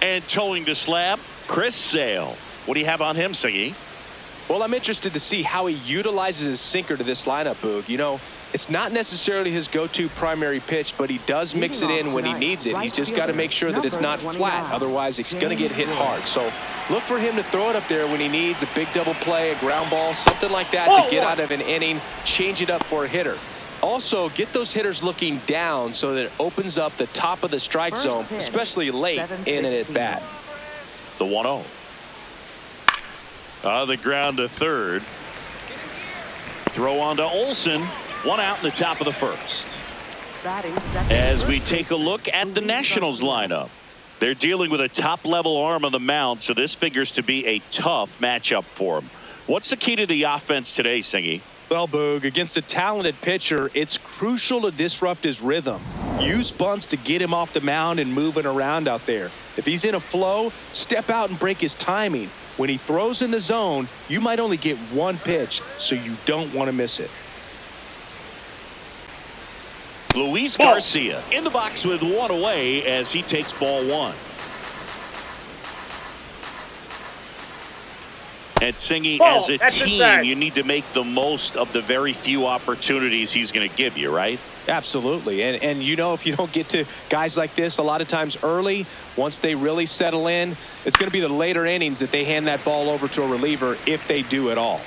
And towing the slab, Chris Sale. What do you have on him, Siggy? Well, I'm interested to see how he utilizes his sinker to this lineup, Boog. You know, it's not necessarily his go-to primary pitch, but he does mix it in when he needs it. He's just got to make sure that it's not flat. Otherwise, it's going to get hit hard. So look for him to throw it up there when he needs a big double play, a ground ball, something like that to get out of an inning, change it up for a hitter. Also, get those hitters looking down so that it opens up the top of the strike zone, especially late in an at-bat. The 1-0. On the ground to third. Throw on to Olsen. One out in the top of the first. As we take a look at the Nationals lineup, they're dealing with a top-level arm on the mound, so this figures to be a tough matchup for them. What's the key to the offense today, Singy? Well, Boog, against a talented pitcher, it's crucial to disrupt his rhythm. Use bunts to get him off the mound and moving around out there. If he's in a flow, step out and break his timing. When he throws in the zone, you might only get one pitch, so you don't want to miss it. Luis Garcia in the box with one away as he takes ball one. And Singy, as a team, you need to make the most of the very few opportunities he's going to give you, right? Absolutely. And you know, if you don't get to guys like this a lot of times early, once they really settle in, it's going to be the later innings that they hand that ball over to a reliever, if they do at all.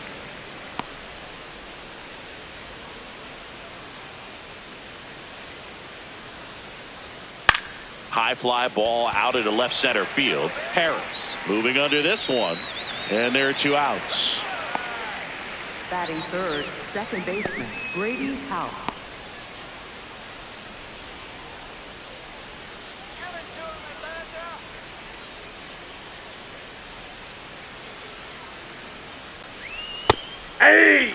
High fly ball out into left center field. Harris moving under this one. And there are two outs. Batting third, second baseman, Brady House. Hey!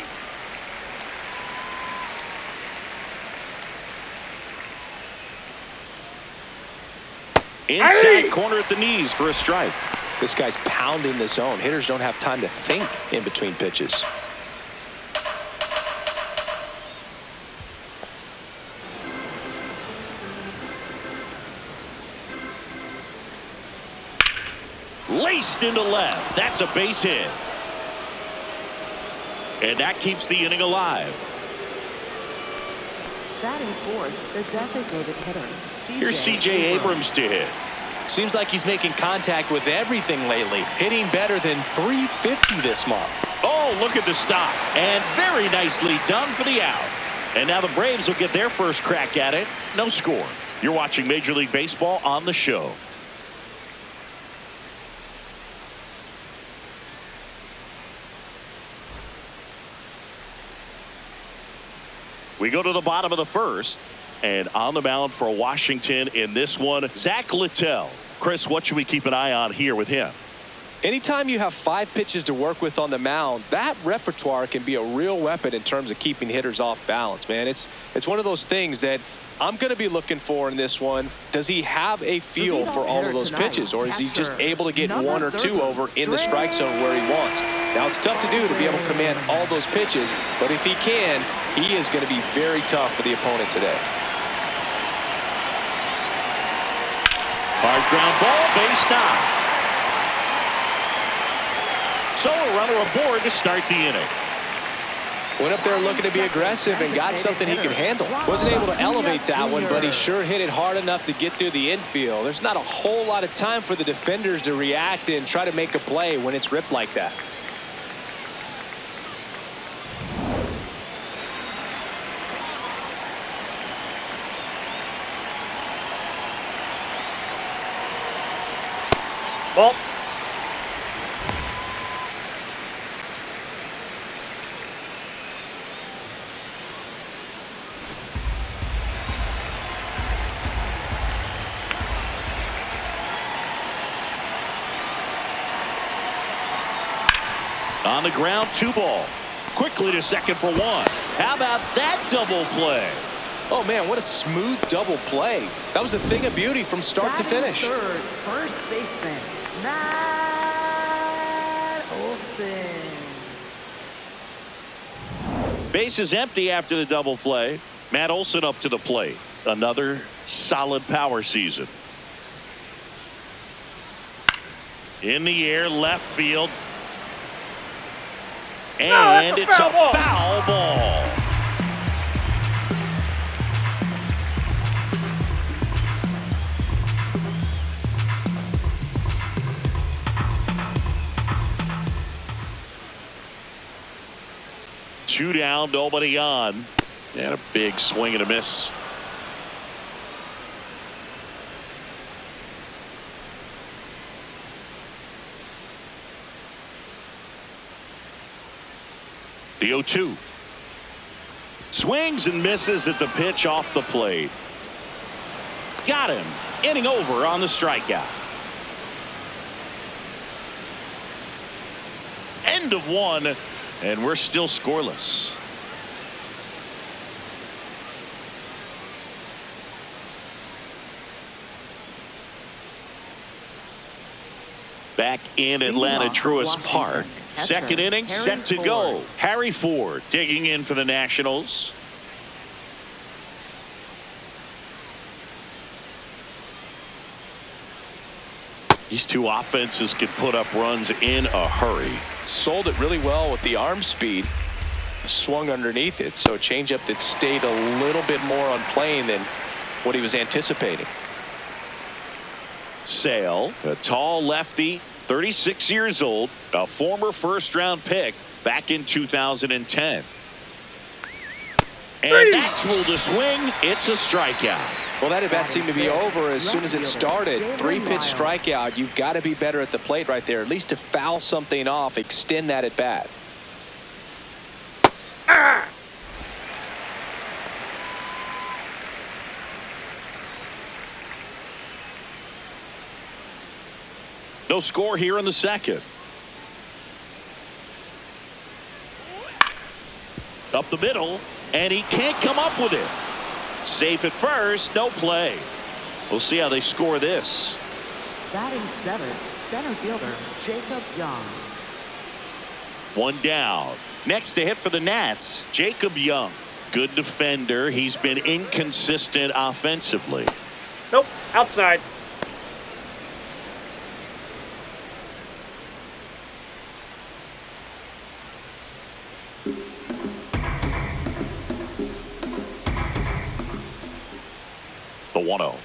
Inside corner at the knees for a strike. This guy's pounding the zone. Hitters don't have time to think in between pitches. Laced into left. That's a base hit. And that keeps the inning alive. Batting fourth, the designated hitter. Here's C.J. Abrams to hit. Seems like he's making contact with everything lately. Hitting better than .350 this month. Oh, look at the stop. And very nicely done for the out. And now the Braves will get their first crack at it. No score. You're watching Major League Baseball on the show. We go to the bottom of the first. And on the mound for Washington in this one, Zach Littell. Chris, what should we keep an eye on here with him? Anytime you have 5 pitches to work with on the mound, that repertoire can be a real weapon in terms of keeping hitters off balance, man. It's one of those things that I'm going to be looking for in this one. Does he have a feel for all of those pitches, or is he just able to get 1 or 2 over in the strike zone where he wants? Now, it's tough to do to be able to command all those pitches, but if he can, he is going to be very tough for the opponent today. Hard ground ball, base knock. So a runner aboard to start the inning. Went up there looking to be aggressive and got something he could handle. Wasn't able to elevate that one, but he sure hit it hard enough to get through the infield. There's not a whole lot of time for the defenders to react and try to make a play when it's ripped like that. Well, on the ground, 2 ball. Quickly to second for 1. How about that double play? Oh, man, what a smooth double play. That was a thing of beauty from start to finish. Third, first baseman, Matt Olson. Base is empty after the double play. Matt Olson up to the plate. Another solid power season. In the air, left field. And it's a foul ball. Two down, nobody on. And a big swing and a miss. The 0-2. Swings and misses at the pitch off the plate. Got him. Inning over on the strikeout. End of one, and we're still scoreless. Back in Atlanta Truist Park. Second inning set to go. Harry Ford digging in for the Nationals. These two offenses can put up runs in a hurry. Sold it really well with the arm speed. Swung underneath it, so a changeup that stayed a little bit more on plane than what he was anticipating. Sale, a tall lefty, 36 years old, a former first-round pick back in 2010. And that's ruled a swing. It's a strikeout. Well, that at bat seemed to be over as soon as it started. 3-pitch strikeout. You've got to be better at the plate right there, at least to foul something off, extend that at bat. No score here in the second. Up the middle, and he can't come up with it. Safe at first, no play. We'll see how they score this. Batting seventh, center fielder Jacob Young. One down. Next to hit for the Nats, Jacob Young. Good defender. He's been inconsistent offensively. Nope, outside. The 1-0.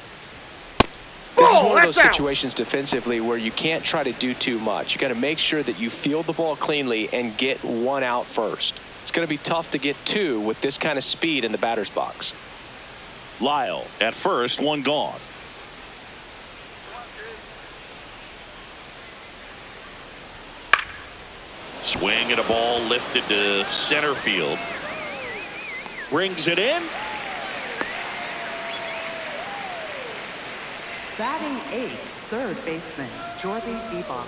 This is one of those situations defensively where you can't try to do too much. You got to make sure that you field the ball cleanly and get one out first. It's going to be tough to get two with this kind of speed in the batter's box. Lyle at first, one gone. Swing and a ball lifted to center field. Brings it in. Batting eighth, third baseman Jordy Bebos.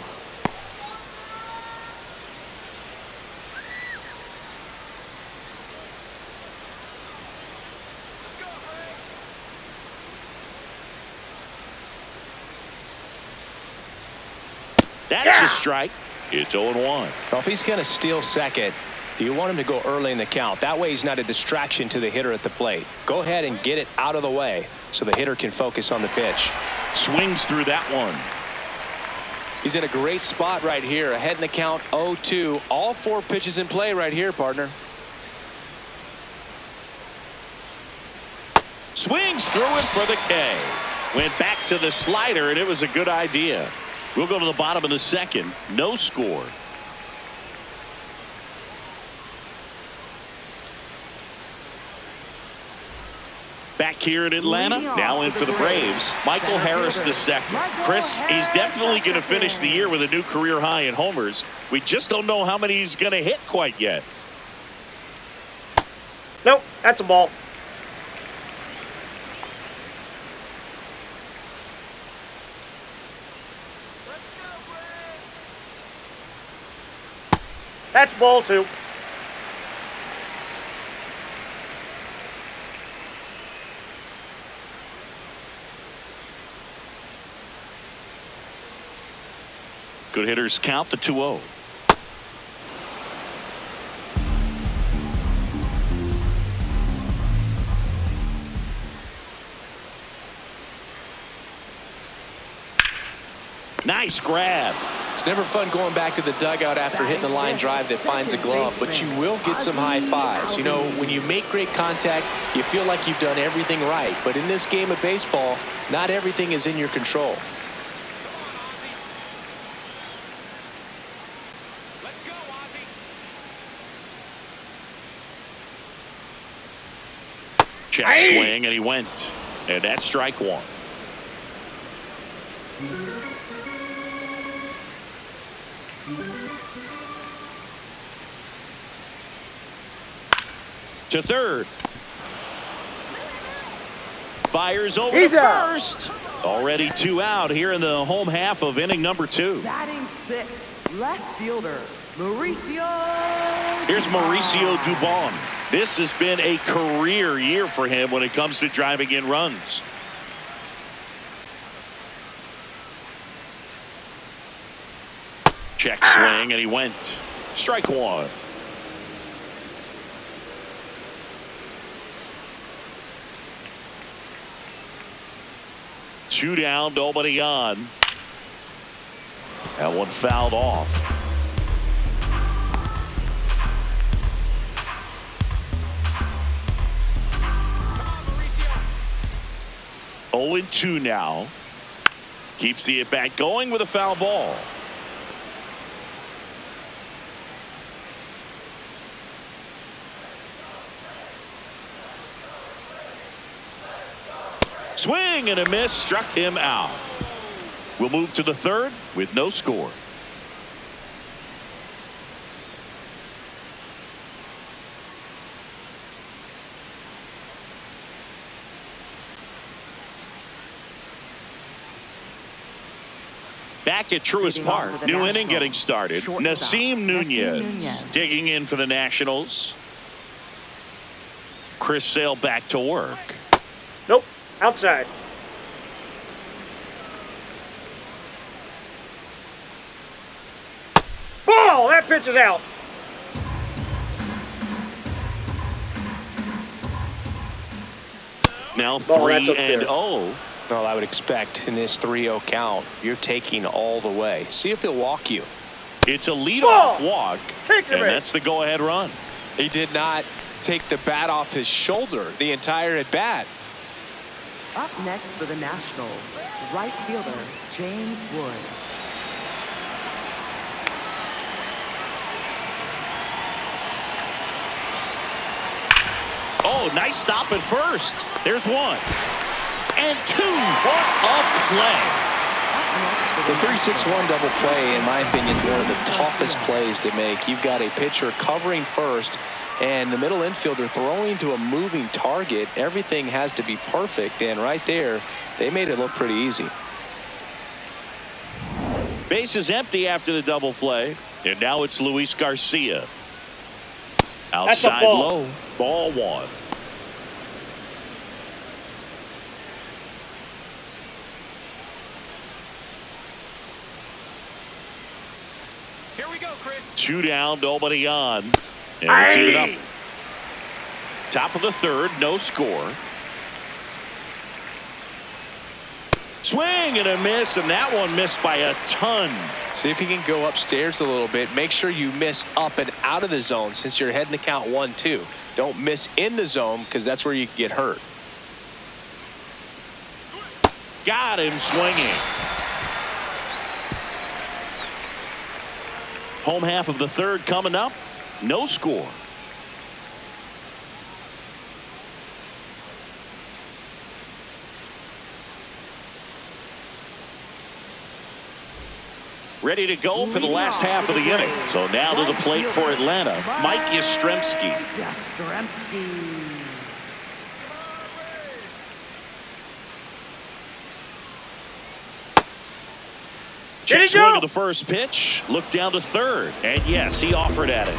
That's a strike. It's 0-1. Well, if he's going to steal second, you want him to go early in the count. That way he's not a distraction to the hitter at the plate. Go ahead and get it out of the way so the hitter can focus on the pitch. Swings through that one. He's in a great spot right here. Ahead in the count, 0-2. All four pitches in play right here, partner. Swings through it for the K. Went back to the slider, and it was a good idea. We'll go to the bottom of the second. No score. Back here in Atlanta, now in for the Braves, Michael Harris II. Chris, he's definitely going to finish the year with a new career high in homers. We just don't know how many he's going to hit quite yet. Nope, that's a ball. That's ball two. Good hitters count the 2-0. Nice grab. It's never fun going back to the dugout after hitting a line drive that finds a glove, but you will get some high fives. You know, when you make great contact, you feel like you've done everything right. But in this game of baseball, not everything is in your control. Check swing, and he went. And that's strike one. To third. Fires over He's to out. first. Already 2 out here in the home half of inning number 2. Batting 6, left fielder, Mauricio. Here's Mauricio Dubon. This has been a career year for him when it comes to driving in runs. Check swing, and he went. Strike one. Two down, nobody on. That one fouled off. Come on, 0-2 now. Keeps the at-bat going with a foul ball. Swing and a miss, struck him out. We'll move to the third with no score. Back at Truist Park, new inning getting started. Nasim Nunez digging in for the Nationals. Chris Sale back to work. Nope. Outside. Ball! That pitch is out. Now Ball, that's 3-0. Well, I would expect in this 3-0 count, you're taking all the way. See if he'll walk you. It's a leadoff walk, Take it, and man. that's the go-ahead run. He did not take the bat off his shoulder the entire at bat. Up next for the Nationals, right fielder, James Wood. Oh, nice stop at first. There's 1 and 2. What a play. The 3-6-1 double play, in my opinion, one of the toughest plays to make. You've got a pitcher covering first and the middle infielder throwing to a moving target. Everything has to be perfect, and right there, they made it look pretty easy. Base is empty after the double play, and now it's Luis Garcia. Outside ball. low, ball 1. Here we go, Chris. 2 down, nobody on. And it's even up. Top of the third, no score. Swing and a miss, and that one missed by a ton. See if you can go upstairs a little bit. Make sure you miss up and out of the zone since you're heading to count 1-2. Don't miss in the zone because that's where you get hurt. Got him swinging. Home half of the third coming up. No score. Ready to go for the last half of the inning. So now to the plate for Atlanta, Mike Yastrzemski. Yastrzemski. Check swing of the first pitch. Look down to third. And yes, he offered at it.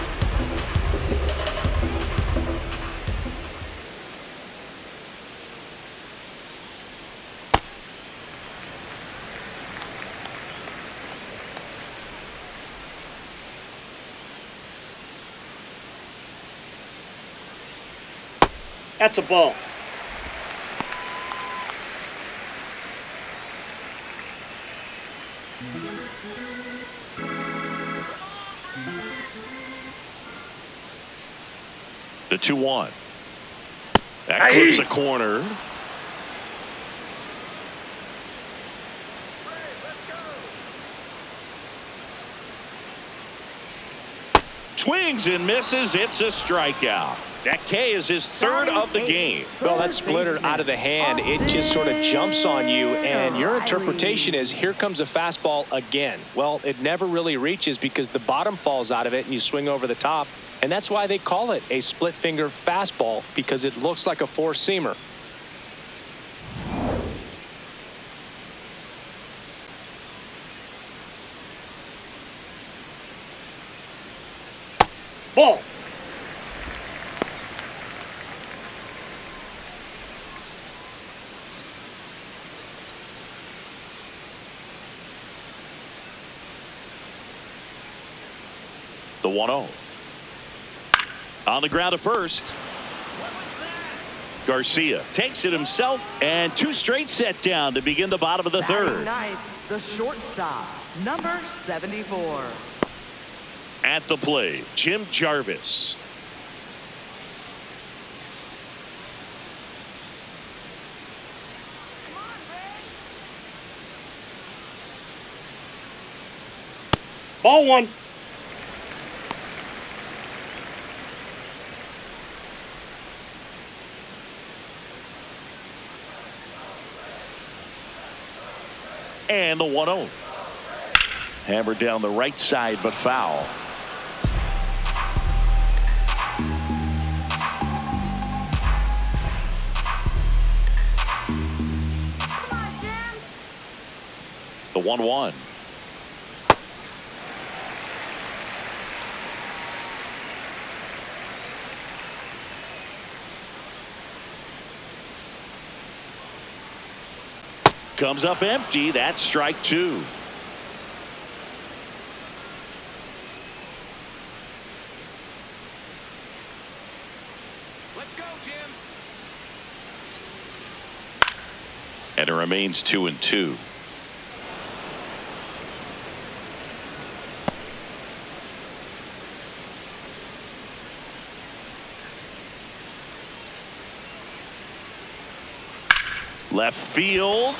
That's a ball. The 2-1. That clips the corner. Swings and misses. It's a strikeout. That K is his third of the game. Well, that splitter out of the hand, it just sort of jumps on you, and your interpretation is, here comes a fastball again. Well, it never really reaches because the bottom falls out of it and you swing over the top, and that's why they call it a split finger fastball, because it looks like a four-seamer. Ball. The 1-0. On the ground to first. Garcia takes it himself, and two straight set down to begin the bottom of the third. Ninth, the shortstop, number 74. At the plate, Jim Jarvis. Ball one. And the 1-0. Hammered down the right side, but foul. The 1-1. Comes up empty. That's strike two. Let's go, Jim. And it remains 2-2. Left field.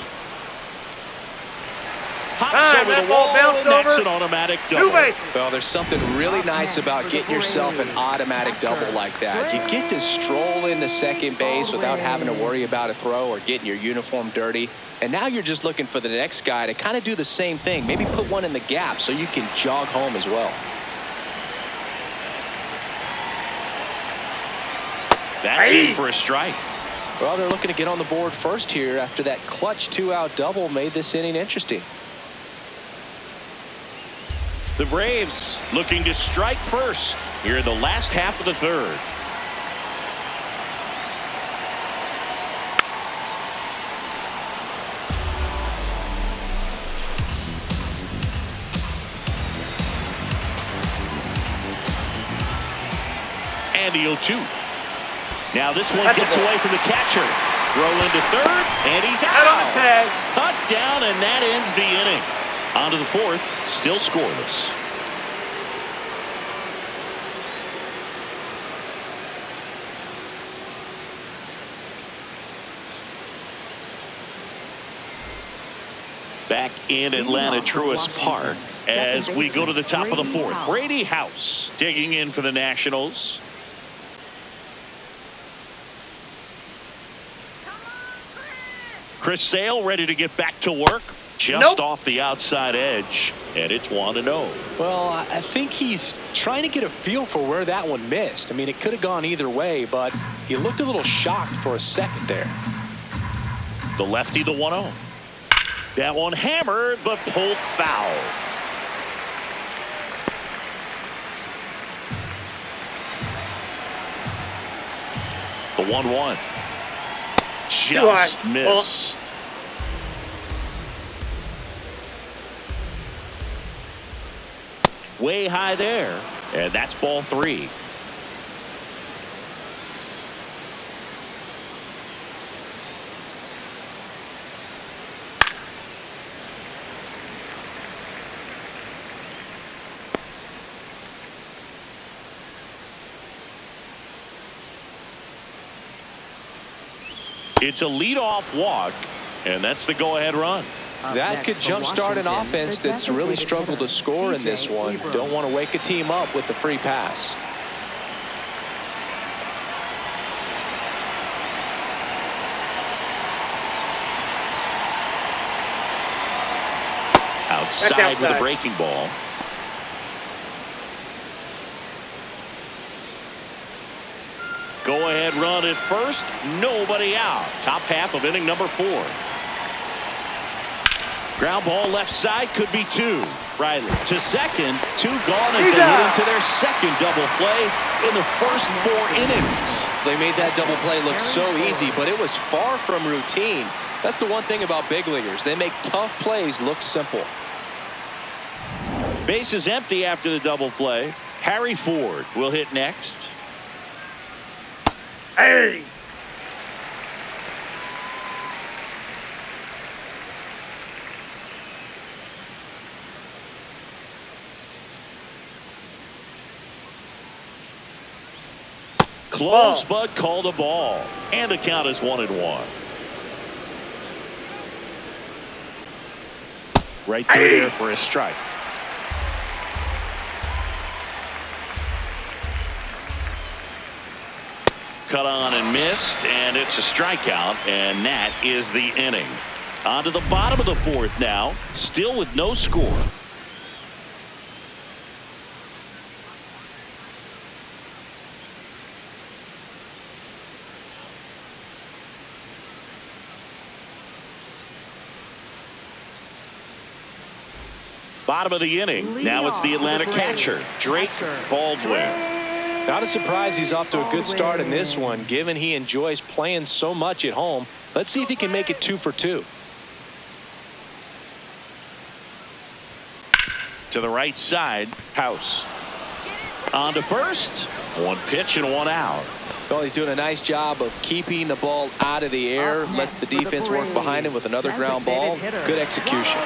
Hops over the wall, and that's an automatic double. Well, there's something really nice about getting yourself an automatic double like that. You get to stroll into second base without having to worry about a throw or getting your uniform dirty. And now you're just looking for the next guy to kind of do the same thing. Maybe put one in the gap so you can jog home as well. That's in for a strike. Well, they're looking to get on the board first here after that clutch two-out double made this inning interesting. The Braves looking to strike first here in the last half of the third. And the 0-2. Now this one gets away from the catcher. Roll into third, and he's out. Cut down, and that ends the inning. On to the fourth, still scoreless. Back in Atlanta Truist Park as we go to the top of the fourth. Brady House digging in for the Nationals. Chris Sale ready to get back to work. Just off the outside edge, and it's 1-0. Well, I think he's trying to get a feel for where that one missed. I mean, it could have gone either way, but he looked a little shocked for a second there. The lefty, the 1-0. That one hammered, but pulled foul. The 1-1. Just missed. Way high there, and that's ball three. It's a leadoff walk, and that's the go-ahead run. That could jumpstart an offense that's really struggled to score in this one. Don't want to wake a team up with the free pass. Outside with a breaking ball. Go-ahead run at first. Nobody out. Top half of inning number 4. Ground ball left side, could be 2. Riley to second. 2 gone as they hit into their second double play in the first 4 innings. They made that double play look so easy, but it was far from routine. That's the one thing about big leaguers. They make tough plays look simple. Base is empty after the double play. Harry Ford will hit next. Hey! Close, but called a ball. And the count is 1-1. Right through there for a strike. Cut on and missed, and it's a strikeout, and that is the inning. On to the bottom of the 4th now, still with no score. Bottom of the inning. Now it's the Atlanta catcher, Drake Baldwin. Not a surprise he's off to a good start in this one, given he enjoys playing so much at home. Let's see if he can make it 2 for 2. To the right side, House. On to first. 1 pitch and 1 out. Well, he's doing a nice job of keeping the ball out of the air. Lets the defense work behind him with another ground ball. Good execution.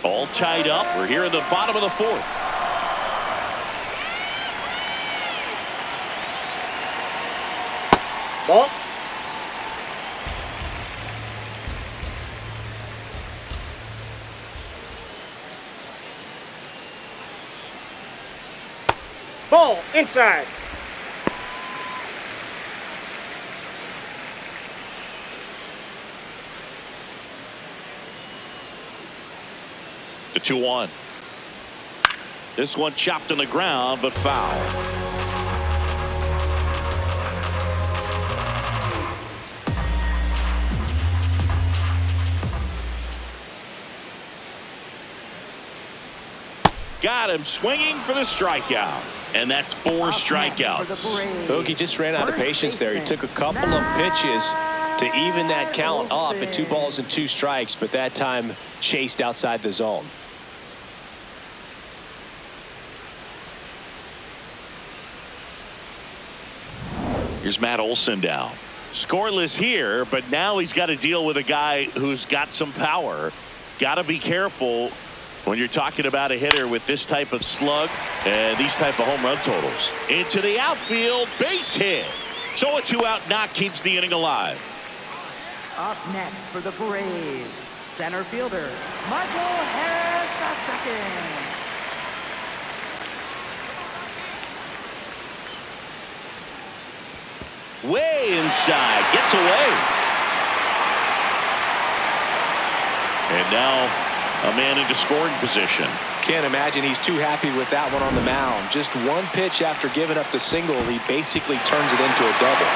All tied up. We're here in the bottom of the 4th. Ball. Ball inside. The 2-1. This one chopped on the ground, but foul. Got him swinging for the strikeout. And that's 4 strikeouts. Bogey just ran out of patience there. He took a couple of pitches to even that count up at 2 balls and 2 strikes, but that time chased outside the zone. Here's Matt Olson down. Scoreless here, but now he's got to deal with a guy who's got some power. Got to be careful when you're talking about a hitter with this type of slug and these type of home run totals. Into the outfield, base hit. So a 2-out knock keeps the inning alive. Up next for the Braves, center fielder, Michael Harris II. Way inside, gets away. And now a man into scoring position. Can't imagine he's too happy with that one on the mound. Just 1 pitch after giving up the single, he basically turns it into a double.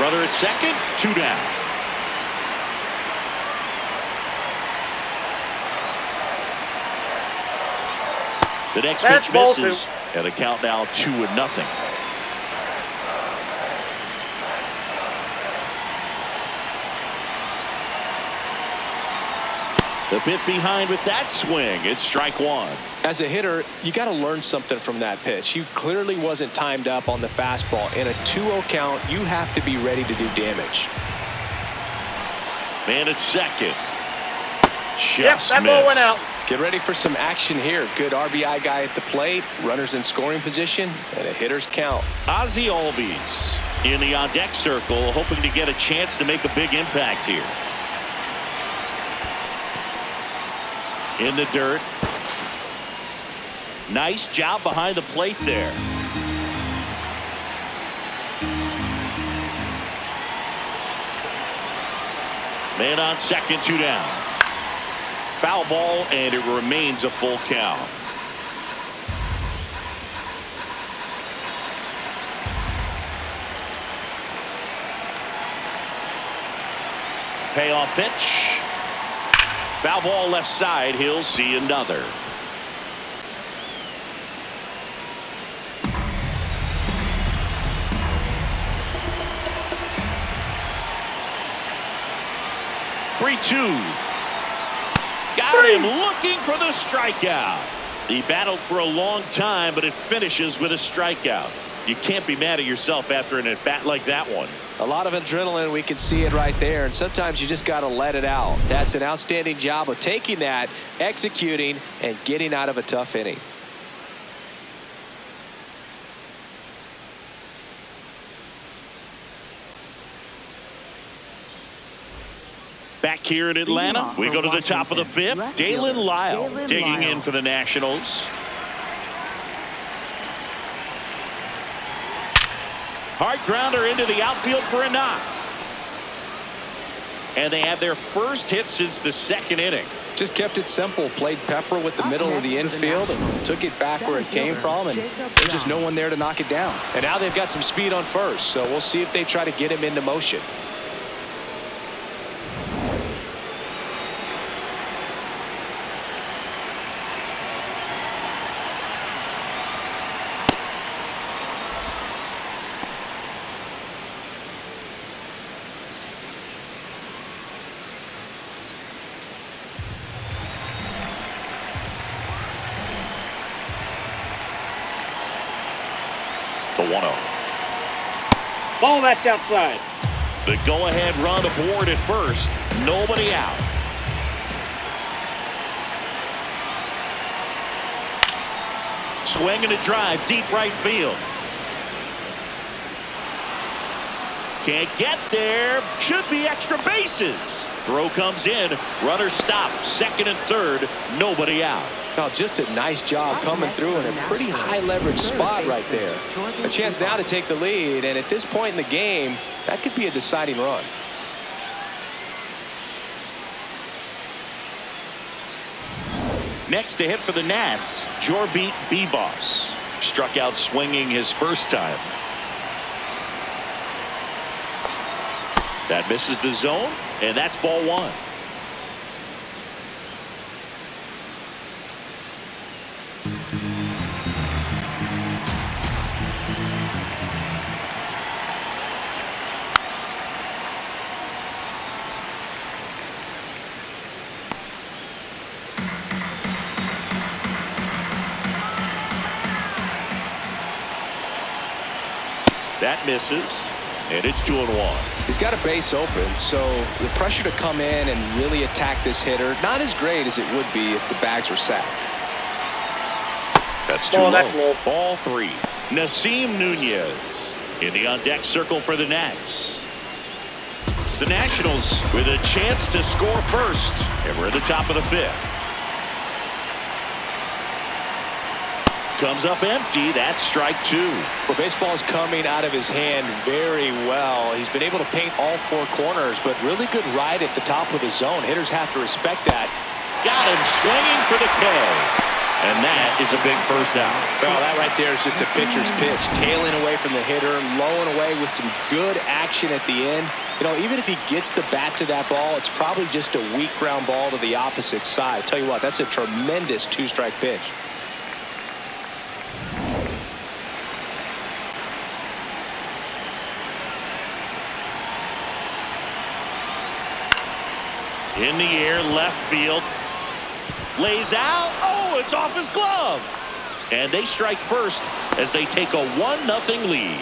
Runner at second, 2 down. The next pitch misses, and the count now 2-0. The bit behind with that swing. It's strike one. As a hitter, you got to learn something from that pitch. He clearly wasn't timed up on the fastball. In a 2-0 count, you have to be ready to do damage. Man at second. Yep, that ball went out. Get ready for some action here. Good RBI guy at the plate, runners in scoring position, and a hitter's count. Ozzie Albies in the on-deck circle, hoping to get a chance to make a big impact here. In the dirt. Nice job behind the plate there. Man on second, 2 down. Foul ball, and it remains a full count. Payoff pitch. Foul ball left side. He'll see another. Three-two. Got him looking for the strikeout. He battled for a long time, but it finishes with a strikeout. You can't be mad at yourself after an at-bat like that one. A lot of adrenaline, we can see it right there, and sometimes you just got to let it out. That's an outstanding job of taking that, executing, and getting out of a tough inning. Back here in Atlanta, we go to the top of the fifth. Dalen Lyle digging in for the Nationals. Hard grounder into the outfield for a knock. And they had their first hit since the second inning. Just kept it simple. Played pepper with the middle of the infield and took it back where it came from, and there's just no one there to knock it down. And now they've got some speed on first, so we'll see if they try to get him into motion. The 1-0. Ball, that's outside. The go-ahead run aboard at first. Nobody out. Swing and a drive, deep right field. Can't get there. Should be extra bases. Throw comes in. Runner stopped. Second and third. Nobody out. Now, just a nice job coming through in a pretty high leverage spot right there. A chance now to take the lead, and at this point in the game, that could be a deciding run. Next to hit for the Nats, Jorbeat Bebos. Struck out swinging his first time. That misses the zone, and that's ball one. That misses, and it's 2-1. He's got a base open, so the pressure to come in and really attack this hitter, not as great as it would be if the bags were sacked. That's too low. Ball three. Nasim Nunez in the on-deck circle for the Nats. The Nationals with a chance to score first, and we're at the top of the fifth. Comes up empty. That's strike two. Well, baseball's coming out of his hand very well. He's been able to paint all four corners, but really good ride at the top of the zone. Hitters have to respect that. Got him swinging for the K. And that is a big first out. Well, that right there is just a pitcher's pitch. Tailing away from the hitter, lowing away with some good action at the end. You know, even if he gets the bat to that ball, it's probably just a weak ground ball to the opposite side. Tell you what, that's a tremendous two-strike pitch. In the air, left field. Lays out. Oh, it's off his glove. And they strike first as they take a 1-0 lead.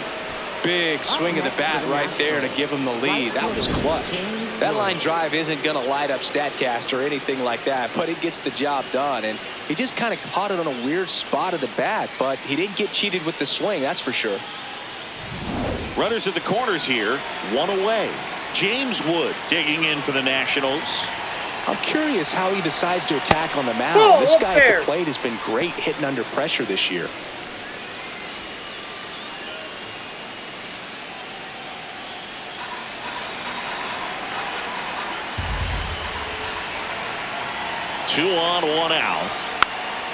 Big swing of the bat right there to give him the lead. That was clutch. That line drive isn't going to light up StatCast or anything like that, but it gets the job done. And he just kind of caught it on a weird spot of the bat, but he didn't get cheated with the swing, that's for sure. Runners at the corners here, one away. James Wood digging in for the Nationals. I'm curious how he decides to attack on the mound. Oh, this guy there. at the plate has been great hitting under pressure this year. Two on, one out.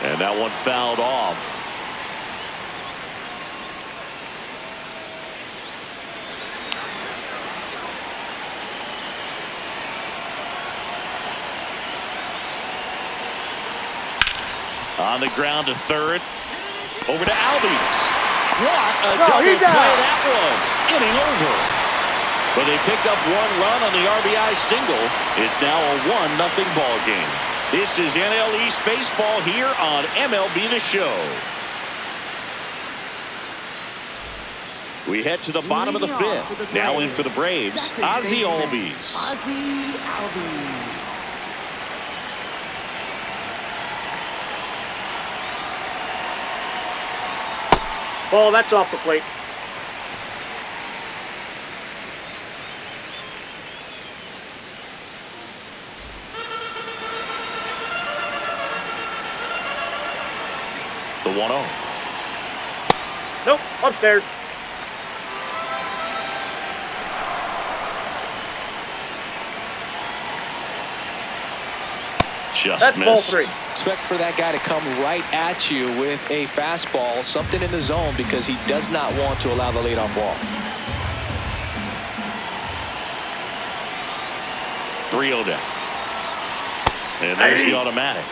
And that one fouled off. On the ground to third. Over to Albies. What a double play that was. Inning over. But they picked up one run on the RBI single. It's now a 1-0 ball game. This is NL East Baseball here on MLB The Show. We head to the bottom of the fifth. Now in for the Braves, Ozzie Albies. Ozzie Albies. Ball, that's off the plate. The 1-0. Nope, upstairs. Just That's missed. ball 3. Expect for that guy to come right at you with a fastball, something in the zone, because he does not want to allow the leadoff walk. 3-0 down. And there's the automatic.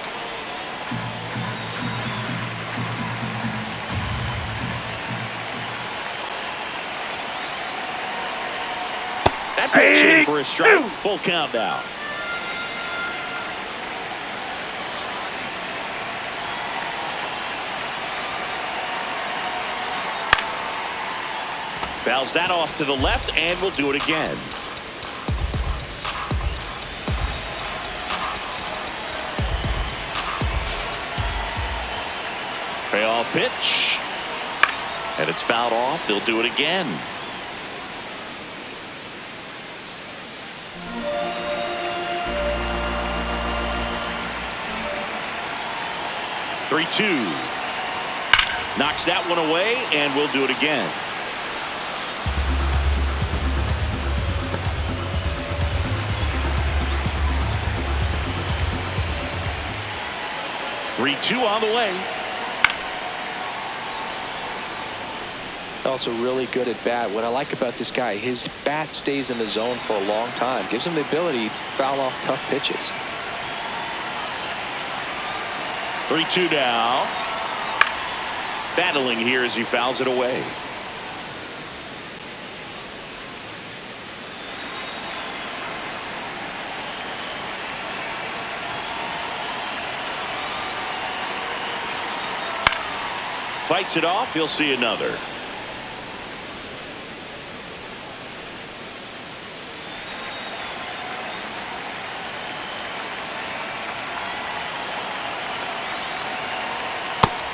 That pitch in for a strike. Full count now. Fouls that off to the left, and we'll do it again. Payoff pitch. And it's fouled off. They'll do it again. Three-two. Knocks that one away, and we'll do it again. Three-two on the way. Also really good at bat. What I like about this guy, his bat stays in the zone for a long time. Gives him the ability to foul off tough pitches. 3-2 now. Battling here as he fouls it away. Fights it off. He'll see another.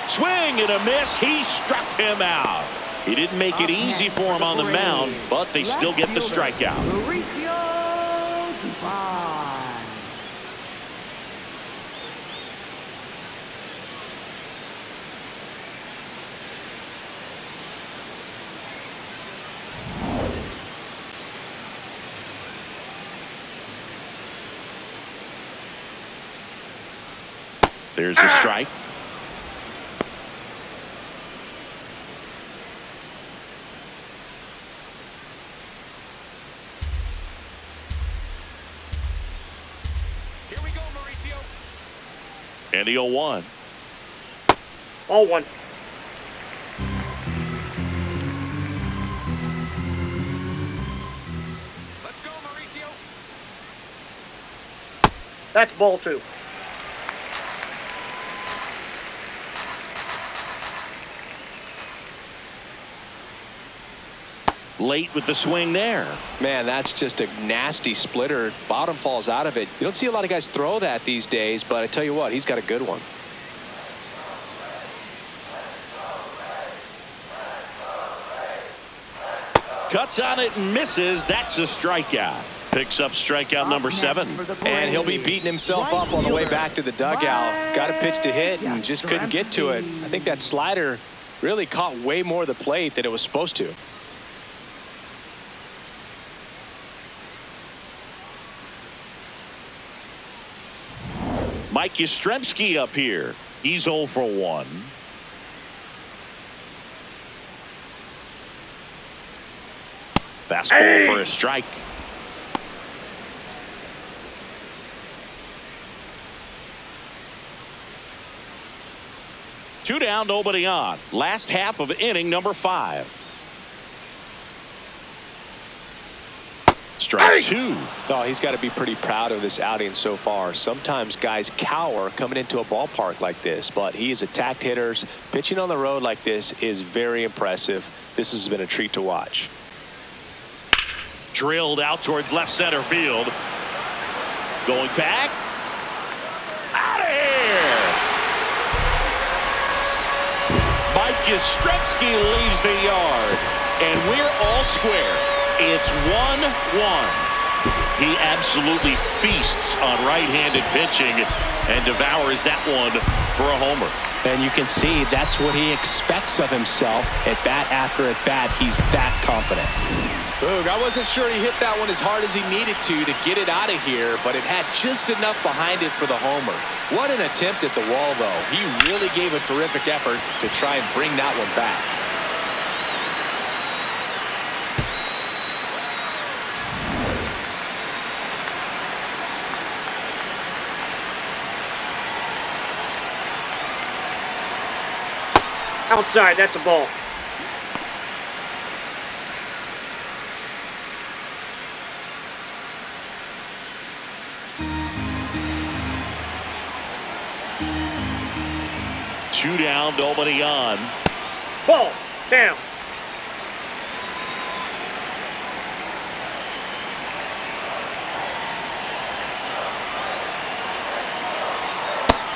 Swing and a miss. He struck him out. He didn't make it easy for him on the mound, but they still get the strikeout. There's the strike. Here we go, Mauricio. And the 0-1. All 1. Let's go, Mauricio. That's ball 2. Late with the swing there. Man, that's just a nasty splitter. Bottom falls out of it. You don't see a lot of guys throw that these days, but I tell you what, he's got a good one. Cuts on it and misses. That's a strikeout. Picks up strikeout number 7. And he'll be beating himself up on the way back to the dugout. Got a pitch to hit and just couldn't get to it. I think that slider really caught way more of the plate than it was supposed to. Mike Yastrzemski up here. He's 0 for 1. Fastball for a strike. Two down, nobody on. Last half of inning number 5. Strike 2. Oh, he's got to be pretty proud of this outing so far. Sometimes guys cower coming into a ballpark like this, but he has attacked hitters. Pitching on the road like this is very impressive. This has been a treat to watch. Drilled out towards left center field. Going back. Out of here. Mike Yastrzemski leaves the yard. And we're all square. It's 1-1. He absolutely feasts on right-handed pitching and devours that one for a homer. And you can see that's what he expects of himself at bat after at bat. He's that confident. Boog, I wasn't sure he hit that one as hard as he needed to get it out of here, but it had just enough behind it for the homer. What an attempt at the wall, though. He really gave a terrific effort to try and bring that one back. Outside, that's a ball. Two down, nobody on. Ball. Down.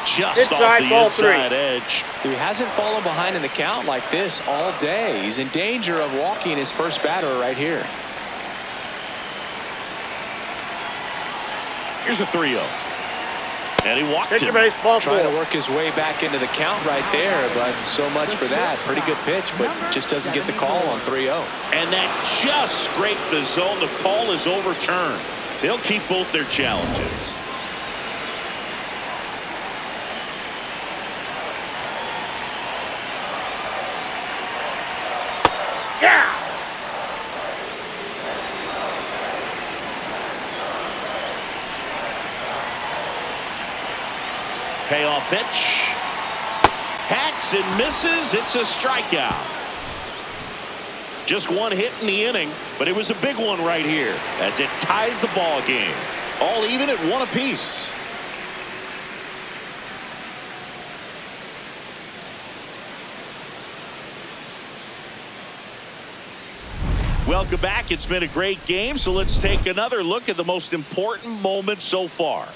Just Inside, off the ball inside 3. edge. He hasn't fallen behind in the count like this all day. He's in danger of walking his first batter right here. Here's a 3-0. And he walked Take him. your base, ball 4. Trying to work his way back into the count right there, but so much for that. Pretty good pitch, but just doesn't get the call on 3-0. And that just scraped the zone. The call is overturned. They'll keep both their challenges. Yeah. Payoff pitch. Hacks and misses. It's a strikeout. Just one hit in the inning, but it was a big one right here as it ties the ball game. All even at 1 apiece. Welcome back. It's been a great game, so let's take another look at the most important moment so far.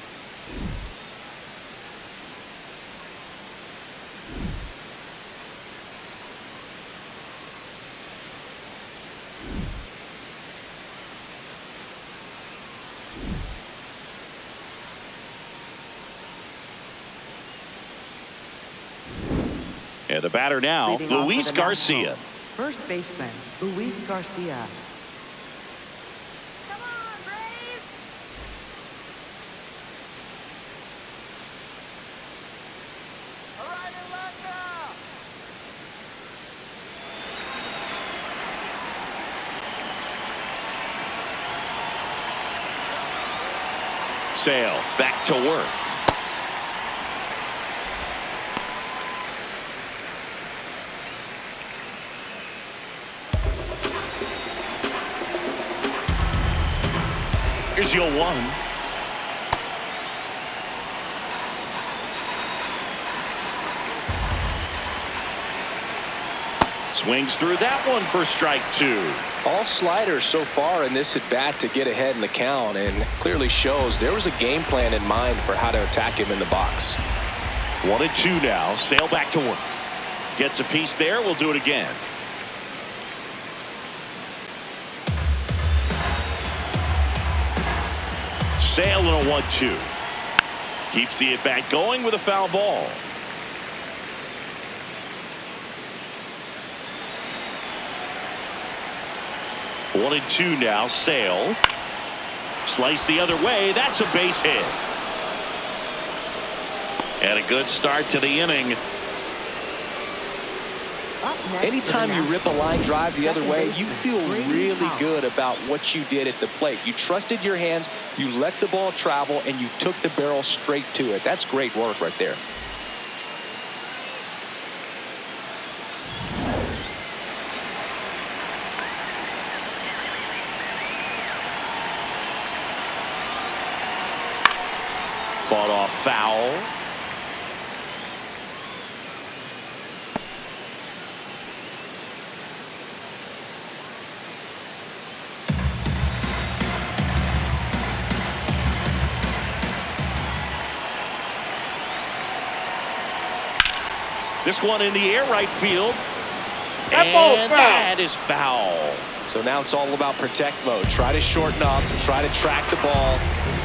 And the batter now, Leading off Luis for the Garcia. Nationals, first baseman, Luis Garcia. Come on, Braves! All right, Atlanta! Sale back to work. Here's your 1. Swings through that one for strike 2. All sliders so far in this at bat to get ahead in the count, and clearly shows there was a game plan in mind for how to attack him in the box. 1-2 now. Sale back to work. Gets a piece there. We'll do it again. Sale in a 1-2. Keeps the at bat going with a foul ball. One and 2 now. Sale. Slice the other way. That's a base hit. And a good start to the inning. Anytime you rip a line drive the other way, you feel really good about what you did at the plate. You trusted your hands, you let the ball travel, and you took the barrel straight to it. That's great work right there. Fought off foul. This one in the air, right field. That ball's And foul. that is foul. So now it's all about protect mode. Try to shorten up, try to track the ball,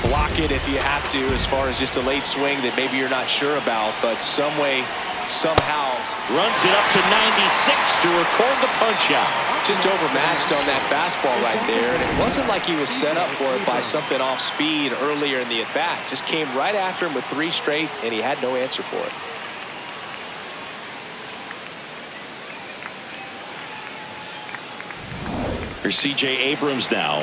block it if you have to, as far as just a late swing that maybe you're not sure about, but some way, somehow. Runs it up to 96 to record the punch out. Just overmatched on that fastball right there, and it wasn't like he was set up for it by something off speed earlier in the at-bat. Just came right after him with 3 straight, and he had no answer for it. Here's C.J. Abrams now.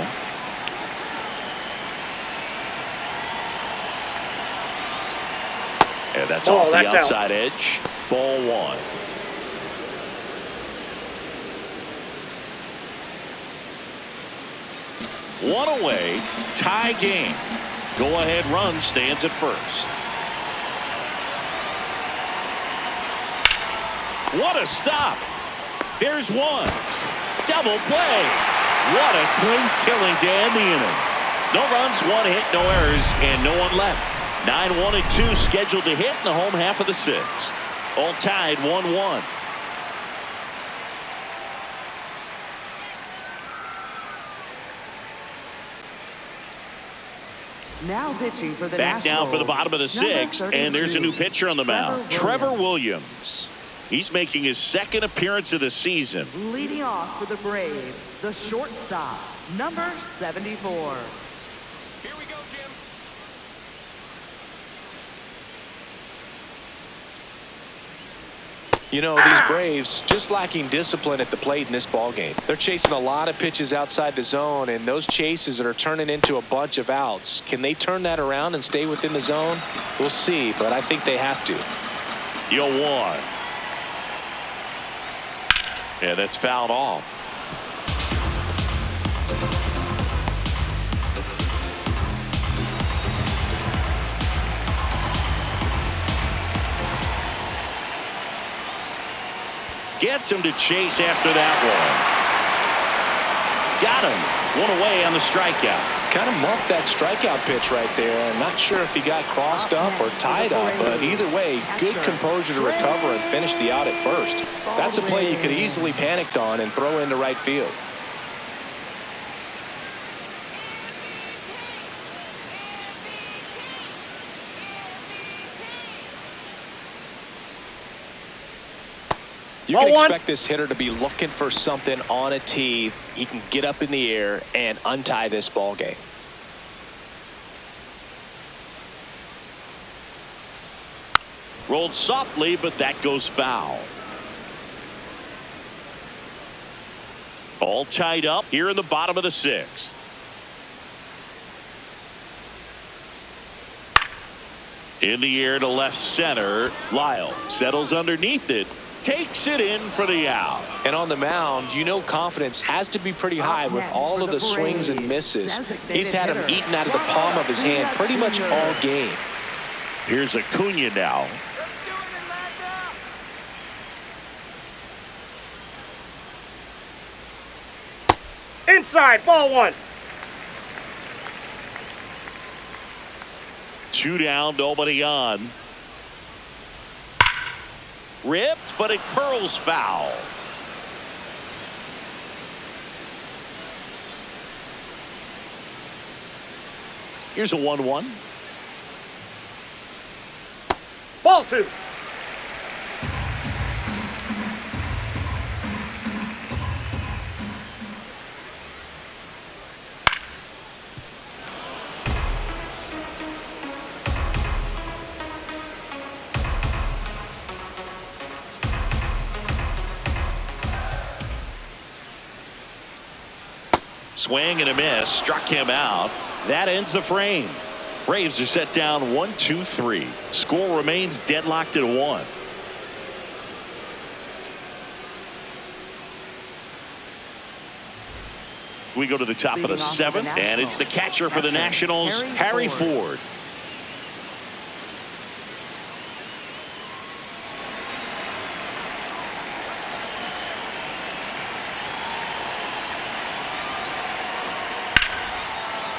And that's off the outside edge. Ball 1. One away. Tie game. Go-ahead run stands at first. What a stop. There's one. Double play. What a clean killing to end the inning. No runs, 1 hit, no errors, and no one left. 9-1 and 2 scheduled to hit in the home half of the 6th. All tied 1-1. Now pitching for the Back now for the Nationals, bottom of the number 6th, and there's a new 32, pitcher on the mound. Trevor Williams. He's making his 2nd appearance of the season. Leading off for the Braves, the shortstop, number 74. Here we go, Jim. You know, these Braves just lacking discipline at the plate in this ball game. They're chasing a lot of pitches outside the zone, and those chases are turning into a bunch of outs. Can they turn that around and stay within the zone? We'll see, but I think they have to. 0-1. Yeah, that's fouled off. Gets him to chase after that one. Got him. One away on the strikeout. Kind of muffed that strikeout pitch right there. I'm not sure if he got crossed up or tied up, but either way, good composure to recover and finish the out at first. That's a play you could easily panicked on and throw into right field. You can expect this hitter to be looking for something on a tee. He can get up in the air and untie this ball game. Rolled softly, but that goes foul. All tied up here in the bottom of the 6th. In the air to left center. Lyle settles underneath it. Takes it in for the out. And on the mound, you know confidence has to be pretty high with all of the swings and misses. He's had them eaten out of the palm of his hand pretty much all game. Here's Acuna now. Inside, ball one. 2 down, nobody on. Ripped, but it curls foul. Here's a 1-1. Ball two. Swing and a miss, struck him out. That ends the frame. Braves are set down 1-2-3. Score remains deadlocked at 1. We go to the top of the 7th, and it's the catcher for the Nationals, Harry Ford.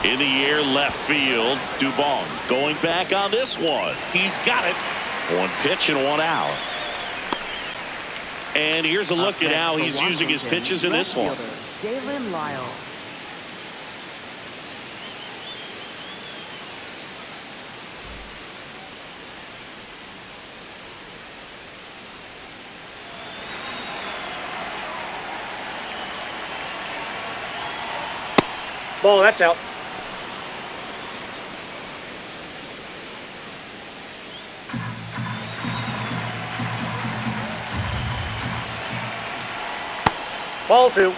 In the air, left field. Dubon going back on this one. He's got it. 1 pitch and 1 out. And here's a look at how he's using his pitches in this one. Jalen Lyle. Ball, that's out. Ball two.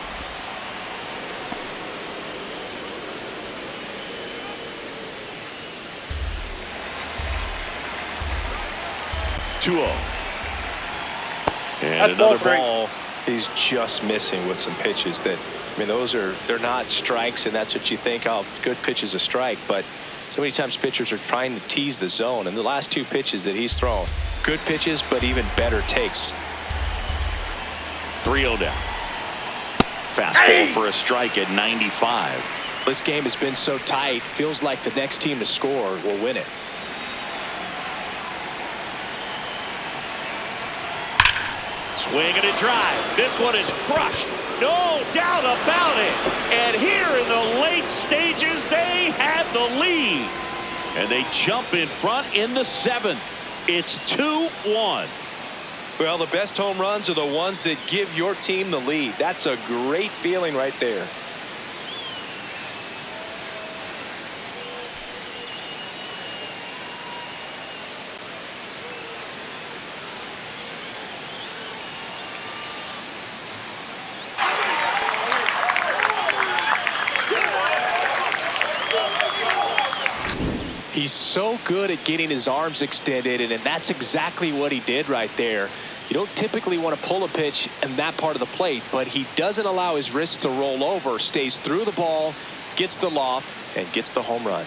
And That's ball another three. ball. He's just missing with some pitches that, I mean, they're not strikes, and that's what you think, oh, good pitch is a strike. But so many times pitchers are trying to tease the zone, and the last 2 pitches that he's thrown, good pitches, but even better takes. 3-0 down. Fastball for a strike at 95. This game has been so tight, feels like the next team to score will win it. Swing and a drive. This one is crushed. No doubt about it. And here in the late stages, they had the lead. And they jump in front in the 7th. It's 2-1. Well, the best home runs are the ones that give your team the lead. That's a great feeling right there. He's so good at getting his arms extended, and that's exactly what he did right there. You don't typically want to pull a pitch in that part of the plate, but he doesn't allow his wrists to roll over, stays through the ball, gets the loft, and gets the home run.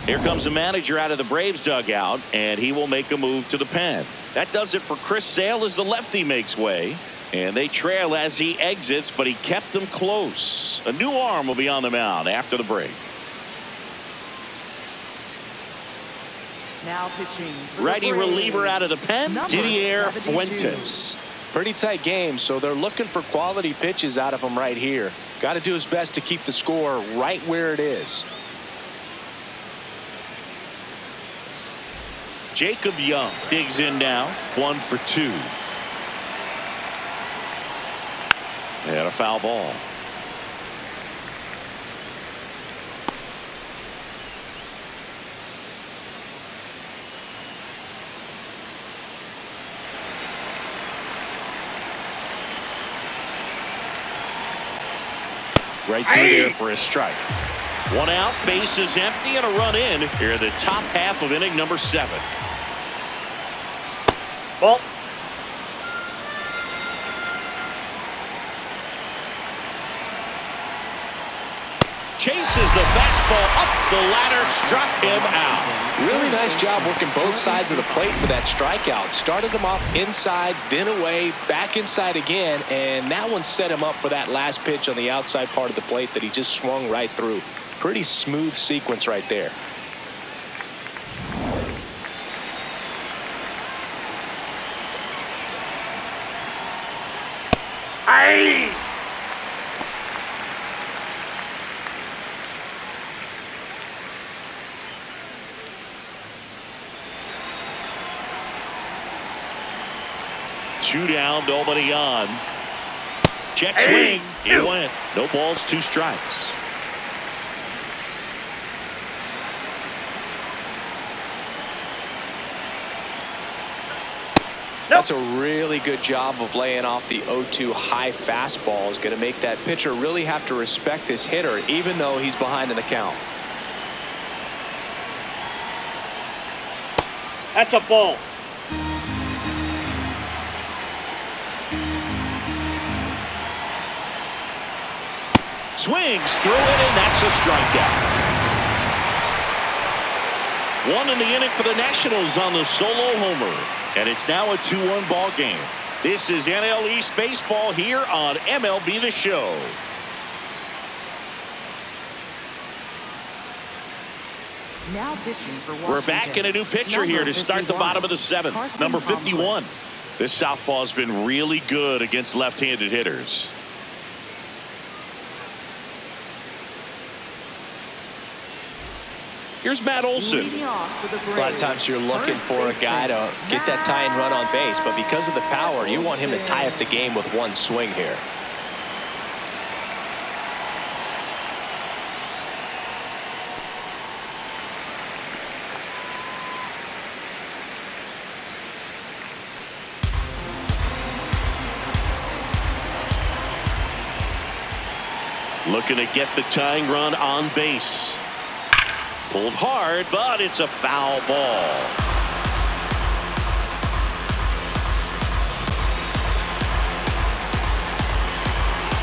Here comes the manager out of the Braves dugout, and he will make a move to the pen. That does it for Chris Sale as the lefty makes way. And they trail as he exits, but he kept them close. A new arm will be on the mound after the break. Now pitching. Righty reliever out of the pen, Number Didier 72. Fuentes. Pretty tight game, so they're looking for quality pitches out of him right here. Got to do his best to keep the score right where it is. Jacob Young digs in now, 1 for 2. And a foul ball. Right through there for a strike. 1 out, base is empty, and a run in here in the top half of inning number 7. Ball. chases the fastball up the ladder, struck him out. Really nice job working both sides of the plate for that strikeout. Started him off inside, then away, back inside again, and that one set him up for that last pitch on the outside part of the plate that he just swung right through. Pretty smooth sequence right there. Aye. Two down, nobody on. Check swing. He went. No balls, 2 strikes. That's a really good job of laying off the 0-2 high fastball. Is going to make that pitcher really have to respect this hitter, even though he's behind in the count. That's a ball. Swings through it, and that's a strikeout. 1 in the inning for the Nationals on the solo homer. And it's now a 2-1 ball game. This is NL East Baseball here on MLB The Show. Now pitching for Washington. We're back in a new pitcher here to start the bottom of the 7th. Number 51. This southpaw has been really good against left-handed hitters. Here's Matt Olson. A lot of times you're looking for a guy to get that tying run on base, but because of the power, you want him to tie up the game with one swing here. Looking to get the tying run on base. Pulled hard, but it's a foul ball.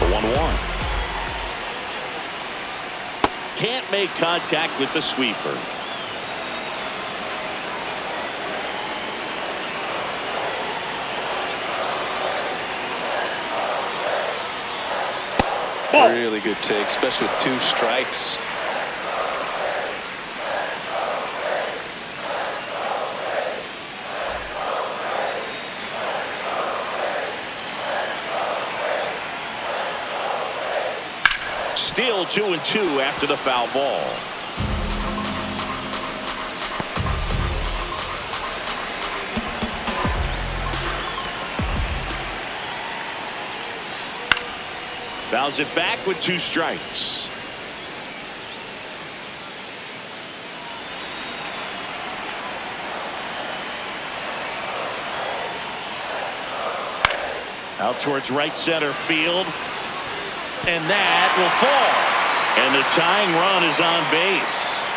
The 1-1. Can't make contact with the sweeper. Really good take, especially with 2 strikes. Still 2-2 after the foul ball. Fouls it back with 2 strikes. Out towards right center field. And that will fall. And the tying run is on base.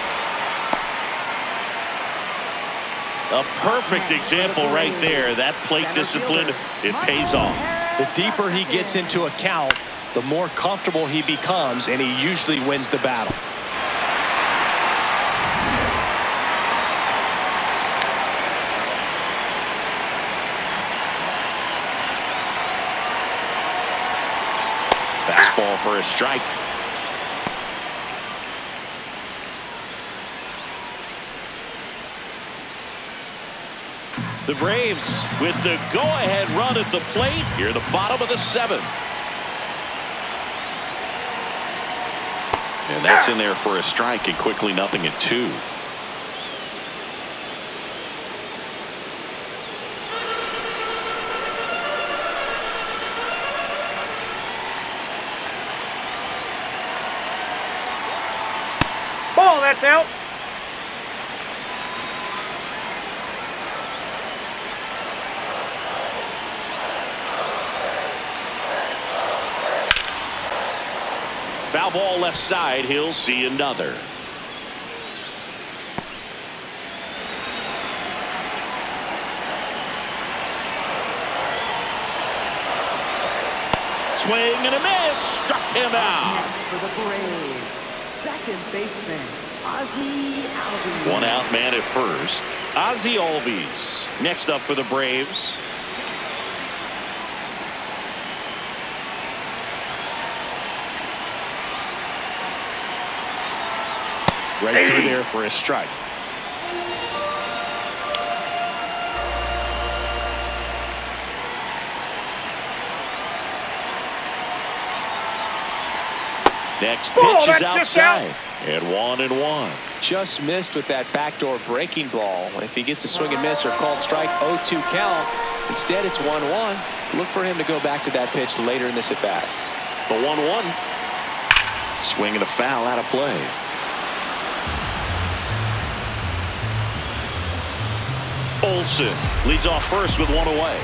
A perfect example right there. That plate discipline, it pays off. The deeper he gets into a count, the more comfortable he becomes, and he usually wins the battle. Fastball for a strike. The Braves with the go-ahead run at the plate here, the bottom of the 7th. And that's in there for a strike, and quickly 0-2. Ball, that's out. Foul ball left side. He'll see another. Swing and a miss. Struck him out. For the Braves, second baseman, Ozzie Albies. One out man at first. Ozzie Albies next up for the Braves. Right through there for a strike. Next pitch is outside. And 1-1. Just missed with that backdoor breaking ball. If he gets a swing and miss or called strike, 0-2 count. Instead, it's 1-1. Look for him to go back to that pitch later in this at bat. The 1-1. Swing and a foul out of play. Olsen leads off first with one away.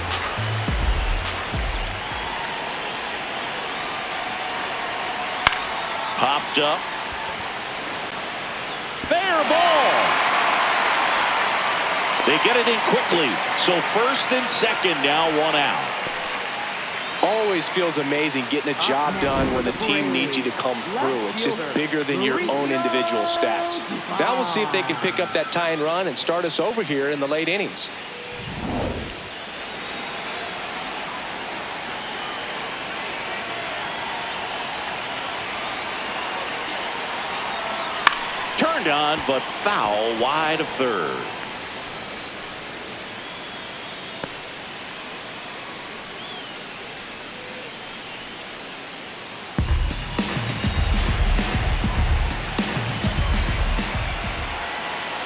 Popped up. Fair ball. They get it in quickly. So first and second, now one out. Always feels amazing getting a job done when the team needs you to come through. It's just bigger than your own individual stats. Now we'll see if they can pick up that tying run and start us over here in the late innings. Turned on, but foul wide of third.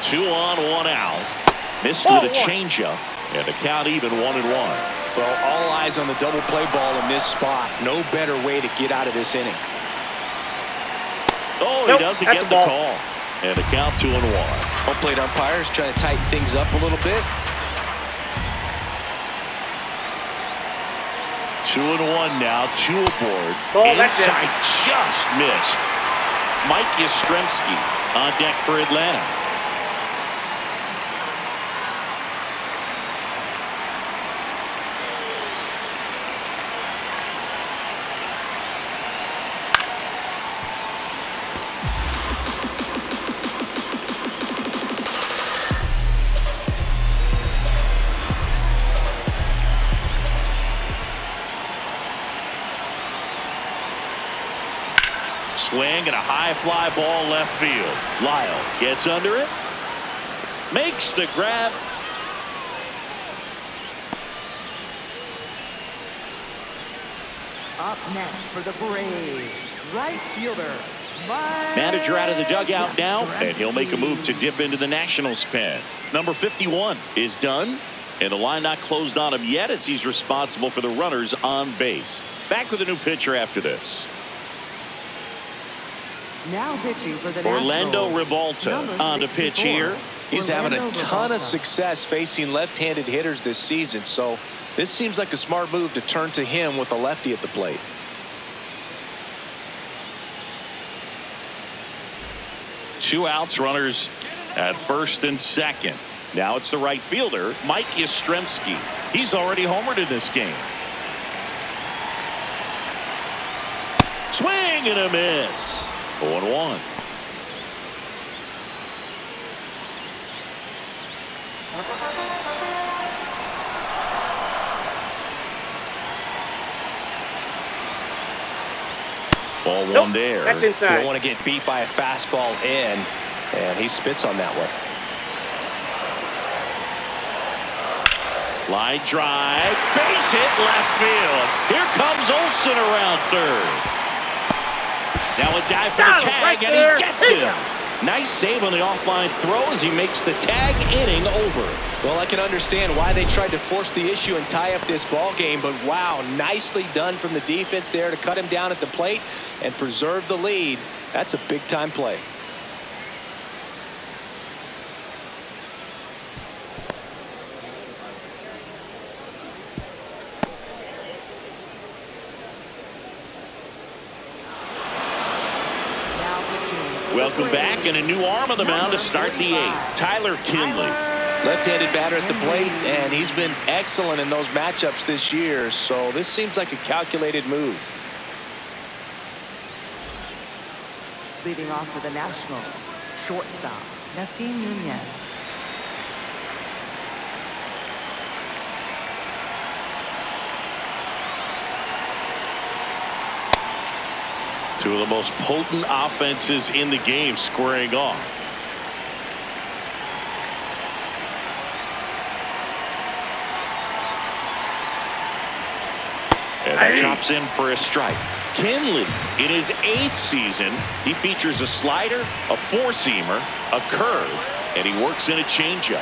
Two on, one out. Missed with a changeup, and the count even 1-1. Well, all eyes on the double play ball in this spot. No better way to get out of this inning. Oh, he doesn't get the call. And the count 2-1. Home plate umpires trying to tighten things up a little bit. 2-1 now, two aboard. Inside, just missed. Mike Yastrzemski on deck for Atlanta. Swing and a high fly ball left field. Lyle gets under it. Makes the grab. Up next for the Braves, right fielder, Manager out of the dugout now, and he'll make a move to dip into the Nationals pen. Number 51 is done, and the line not closed on him yet as he's responsible for the runners on base. Back with a new pitcher after this. Now pitching for the Orlando Nationals, Rivalta on to pitch here. He's having a Orlando ton of Rivalta. success facing left-handed hitters this season, so this seems like a smart move to turn to him with a lefty at the plate. Two outs, runners at first and second. Now it's the right fielder, Mike Yastrzemski. He's already homered in this game. Swing and a miss. 0-1. Ball one there. That's You inside. don't want to get beat by a fastball in, and he spits on that one. Line drive, base hit left field. Here comes Olsen around third. Now a dive for the tag, right and there. he gets him. Nice save on the offline throw as he makes the tag inning over. Well, I can understand why they tried to force the issue and tie up this ball game, but wow, nicely done from the defense there to cut him down at the plate and preserve the lead. That's a big-time play. Welcome back, and a new arm on the mound to start the eighth. Tyler Kinley. Left-handed batter at the plate, and he's been excellent in those matchups this year, so this seems like a calculated move. Leading off for the Nationals, shortstop, Nasim Nunez. Two of the most potent offenses in the game squaring off. And that chops in for a strike. Kinley, in his 8th season, he features a slider, a four-seamer, a curve, and he works in a changeup.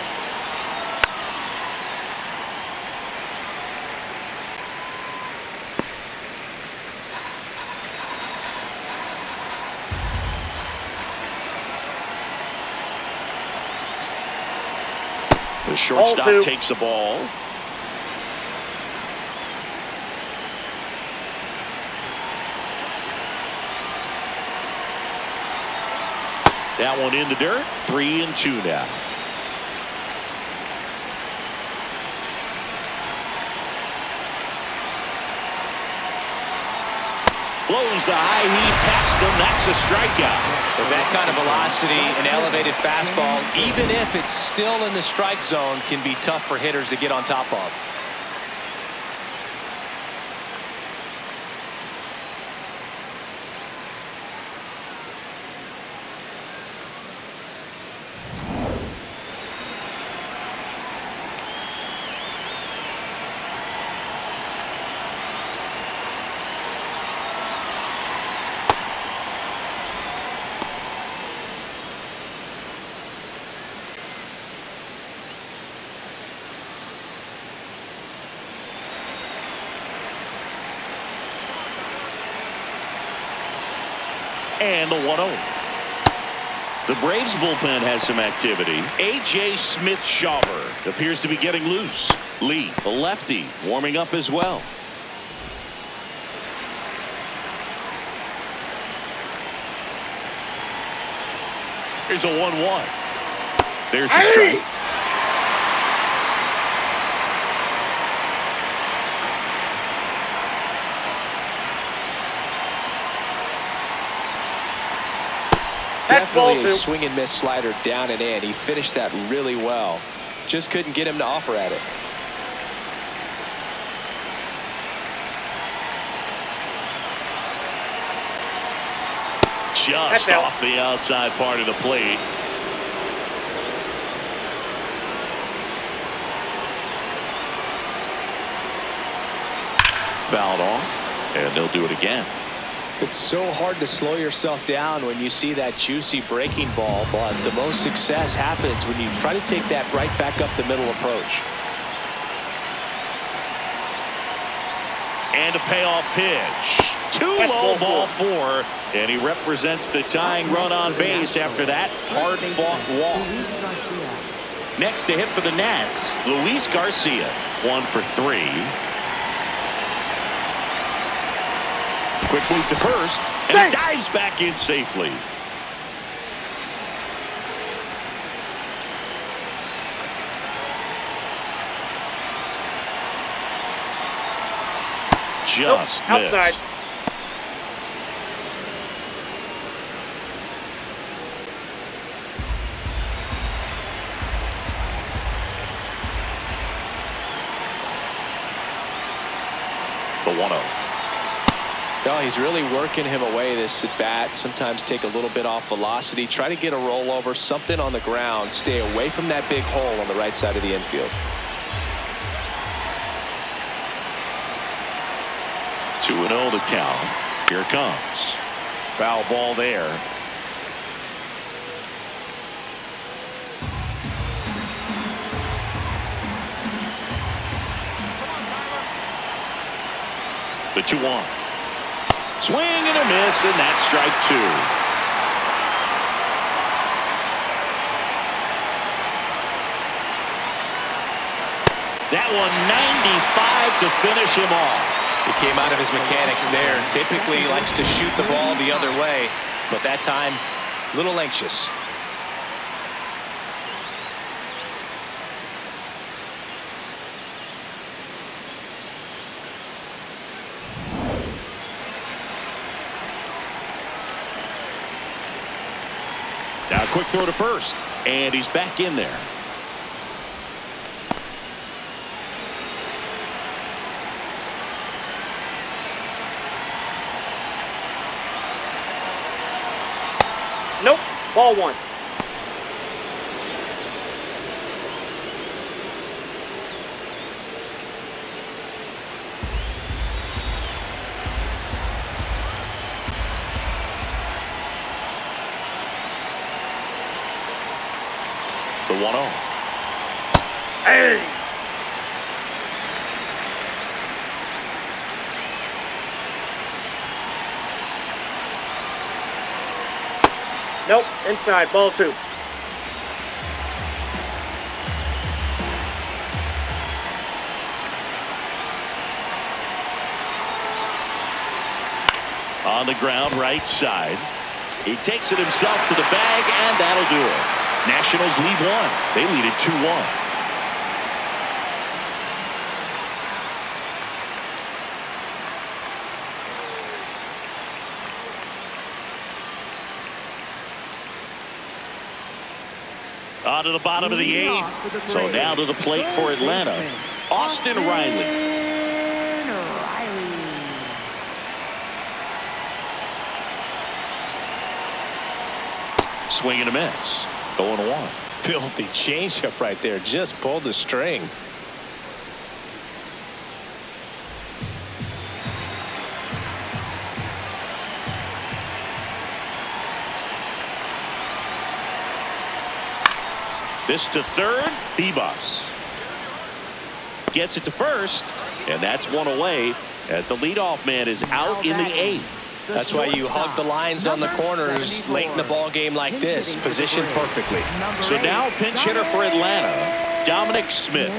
The shortstop takes the ball. That one in the dirt. 3-2 now. Blows the high heat past him. That's a strikeout. With that kind of velocity, an elevated fastball, even if it's still in the strike zone, can be tough for hitters to get on top of. And the 1-0. The Braves bullpen has some activity. A.J. Smith-Shawver appears to be getting loose. Lee, the lefty, warming up as well. Here's a 1-1. There's the strike. Definitely a swing and miss slider down and in. He finished that really well. Just couldn't get him to offer at it. Just off the outside part of the plate. Fouled off, and they'll do it again. It's so hard to slow yourself down when you see that juicy breaking ball, but the most success happens when you try to take that right back up the middle approach. And a payoff pitch. Too low, ball 4, and he represents the tying run on base after that hard-fought walk. Next to hit for the Nats, Luis Garcia, 1 for 3. Quick move to first, and he dives back in safely. Just missed. Outside. The 1-0. No, he's really working him away this at bat. Sometimes take a little bit off velocity. Try to get a rollover, something on the ground. Stay away from that big hole on the right side of the infield. 2-0 to count. Here it comes. Foul ball there. The 2-1. Swing and a miss, and that's strike 2. That one 95 to finish him off. He came out of his mechanics there. Typically he likes to shoot the ball the other way, but that time a little anxious. quick throw to first, and he's back in there. Nope. Ball one. The 1-0. Hey. Nope. Inside. Ball two. On the ground, right side. He takes it himself to the bag, and that'll do it. Nationals lead one. They lead it 2-1. On to the bottom of the eighth. So now to the plate for Atlanta, Austin Riley. Swing and a miss. 0-1. Filthy changeup right there. Just pulled the string. This to third. Bebas gets it to first, and that's one away as the leadoff man is out in the eighth. That's why you hug the lines on the corners late in the ball game like this. Positioned perfectly. So now pinch hitter for Atlanta, Dominic Smith.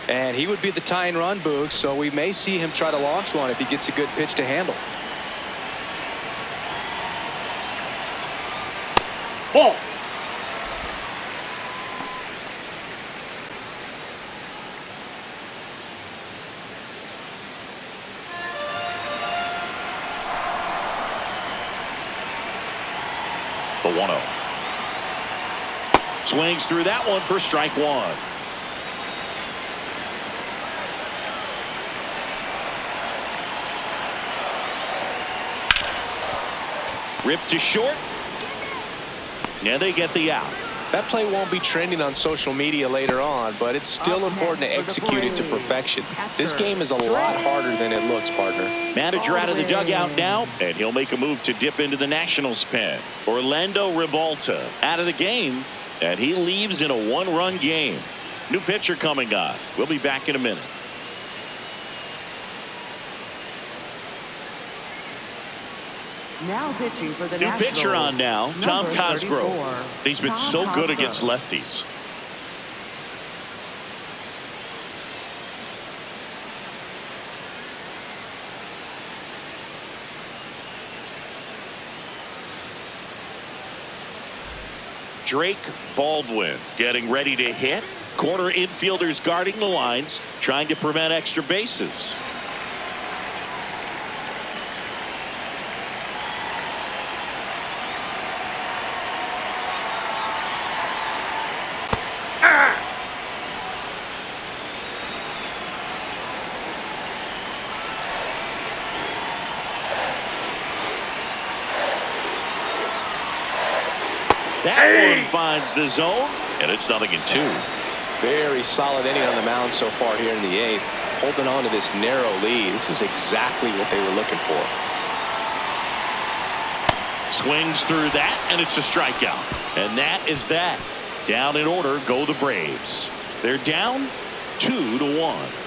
And he would be the tying run, Boog, so we may see him try to launch one if he gets a good pitch to handle. Ball. The 1-0. Swings through that one for strike one. Ripped to short. And they get the out. That play won't be trending on social media later on, but it's still important to execute it to perfection. This game is a lot harder than it looks, partner. Manager out of the dugout now, and he'll make a move to dip into the Nationals pen. Orlando Ribalta out of the game, and he leaves in a one-run game. New pitcher coming on. We'll be back in a minute. Now pitching for the New Nationals, pitcher on now, Tom number Cosgrove. 34, He's been Tom so good Cosgrove. against lefties. Drake Baldwin getting ready to hit. Corner infielders guarding the lines, trying to prevent extra bases. That one finds the zone, and it's 0-2. Very solid inning on the mound so far here in the eighth. Holding on to this narrow lead. This is exactly what they were looking for. Swings through that, and it's a strikeout. And that is that. Down in order go the Braves. They're down 2-1.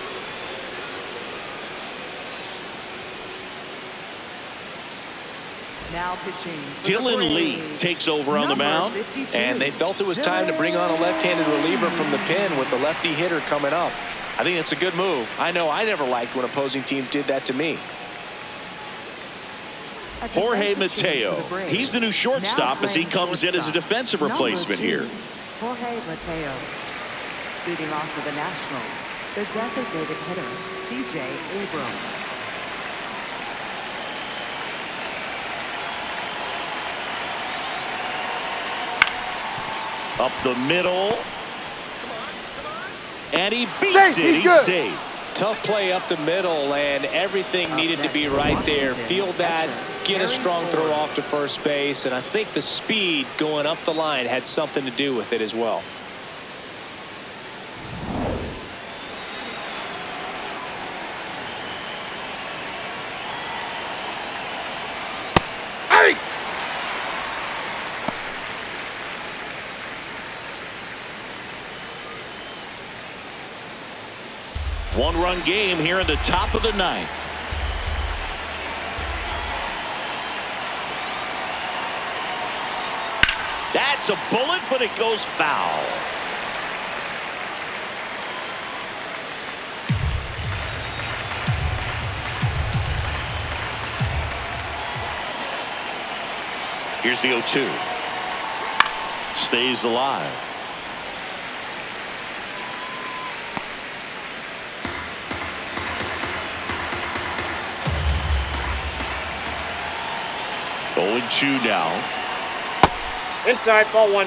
Now pitching for the Dylan Lee Braves, takes over on the number mound. 52, And they felt it was time to bring on a left-handed reliever from the pen with the lefty hitter coming up. I think it's a good move. I know I never liked when opposing teams did that to me. A Jorge defensive change Mateo. for the Braves. He's the new shortstop Now as he playing comes in as a shortstop, defensive number replacement 2, here. Jorge Mateo. Leading off for the Nationals, the designated hitter, C.J. Abrams. Up the middle. And he beats it. He's safe. Tough play up the middle, and everything needed to be right there. Field that, get a strong throw off to first base, and I think the speed going up the line had something to do with it as well. Hey! One-run game here in the top of the ninth. That's a bullet, but it goes foul. Here's the 0-2. Stays alive. Going 2 now. Inside, ball 1.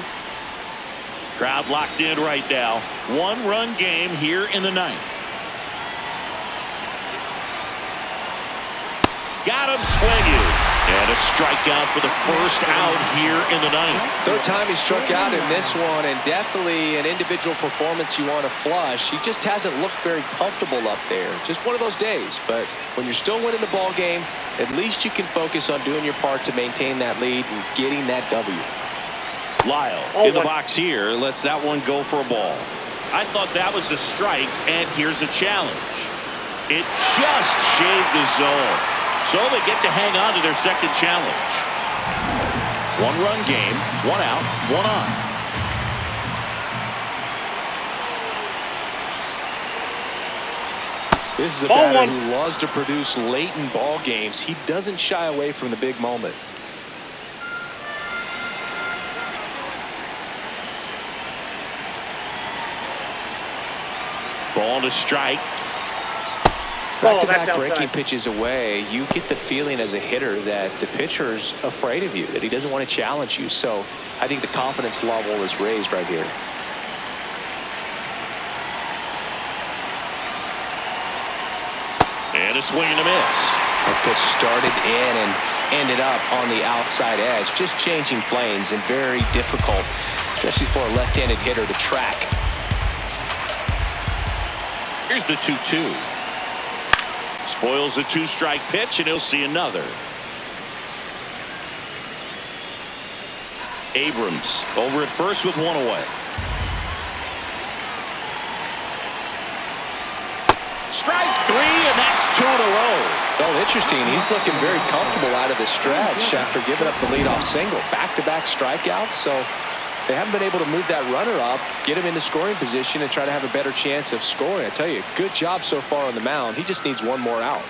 Crowd locked in right now. One-run game here in the ninth. Got him swinging. And a strikeout for the first out here in the ninth. Third time he struck out in this one, and definitely an individual performance you want to flush. He just hasn't looked very comfortable up there. Just one of those days. But when you're still winning the ball game, at least you can focus on doing your part to maintain that lead and getting that W. Lyle in the box here lets that one go for a ball. I thought that was a strike, and here's a challenge. It just shaved the zone. So they get to hang on to their second challenge. One-run game, 1 out, 1 on. This is a batter who loves to produce late in ball games. He doesn't shy away from the big moment. Ball to strike. Back-to-back breaking pitches away, you get the feeling as a hitter that the pitcher's afraid of you, that he doesn't want to challenge you. So I think the confidence level is raised right here. And a swing and a miss. The pitch started in and ended up on the outside edge, just changing planes and very difficult, especially for a left-handed hitter to track. Here's the 2-2. Spoils a 2-strike pitch, and he'll see another. Abrams over at first with 1 away. Strike 3, and that's 2 in a row. Oh, interesting. He's looking very comfortable out of the stretch after giving up the leadoff single. Back-to-back strikeouts, so they haven't been able to move that runner up, get him into scoring position, and try to have a better chance of scoring. I tell you, good job so far on the mound. He just needs one more out.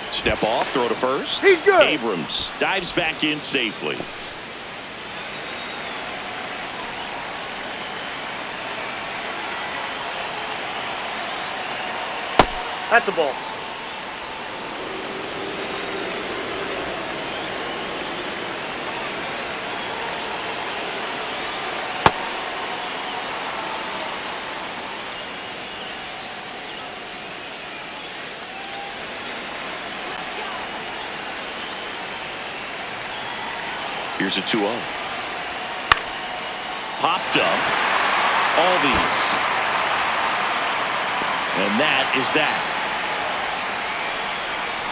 Step off, throw to first. He's good. Abrams dives back in safely. That's a ball. Here's a 2-0. Popped up. All these. And that is that.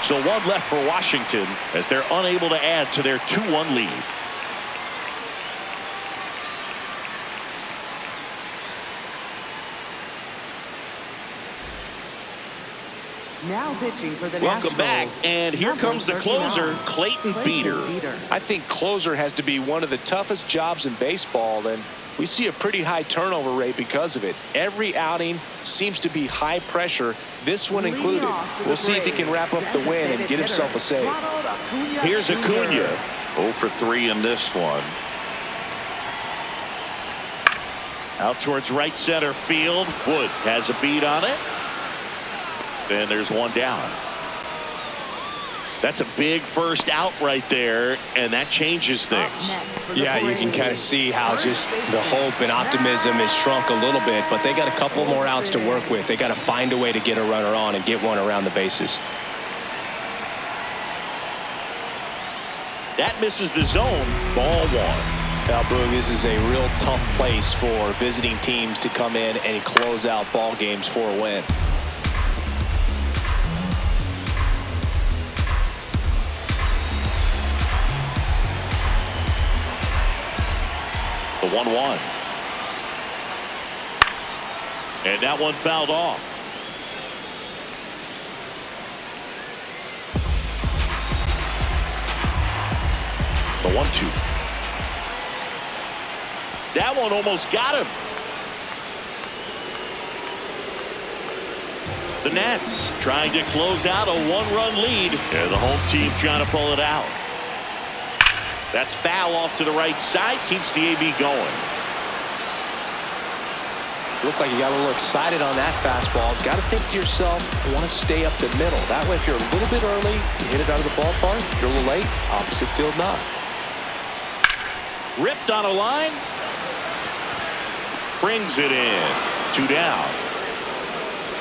So 1 left for Washington as they're unable to add to their 2-1 lead. Now pitching for the Welcome back, and here Number comes the 39, closer, Clayton Beeter. I think closer has to be one of the toughest jobs in baseball, and We see a pretty high turnover rate because of it. Every outing seems to be high pressure, this one included. We'll see if he can wrap up the win and get himself a save. Here's Acuna. 0 for 3 in this one. Out towards right center field. Wood has a beat on it. And there's one down. That's a big first out right there, and that changes things. Yeah, you can kind of see how just the hope and optimism has shrunk a little bit, but they got a couple more outs to work with. They got to find a way to get a runner on and get one around the bases. That misses the zone. Ball 1. Now, Boog, this is a real tough place for visiting teams to come in and close out ball games for a win. The 1-1. And that one fouled off. The 1-2. That one almost got him. The Nats trying to close out a 1-run lead. And the home team trying to pull it out. That's foul off to the right side. Keeps the AB going. Looked like you got a little excited on that fastball. Got to think to yourself, you want to stay up the middle. That way, if you're a little bit early, you hit it out of the ballpark. If you're a little late, opposite field knock. Ripped on a line. Brings it in. 2 down.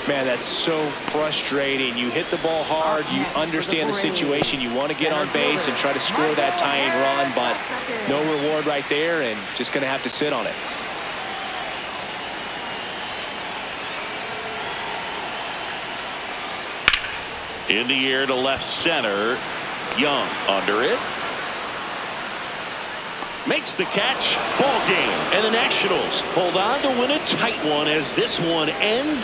Man, that's so frustrating. You hit the ball hard. You understand the situation. You want to get on base and try to score that tying run, but no reward right there, and just going to have to sit on it. In the air to left center. Young under it. Makes the catch. Ball game. And the Nationals hold on to win a tight one as this one ends.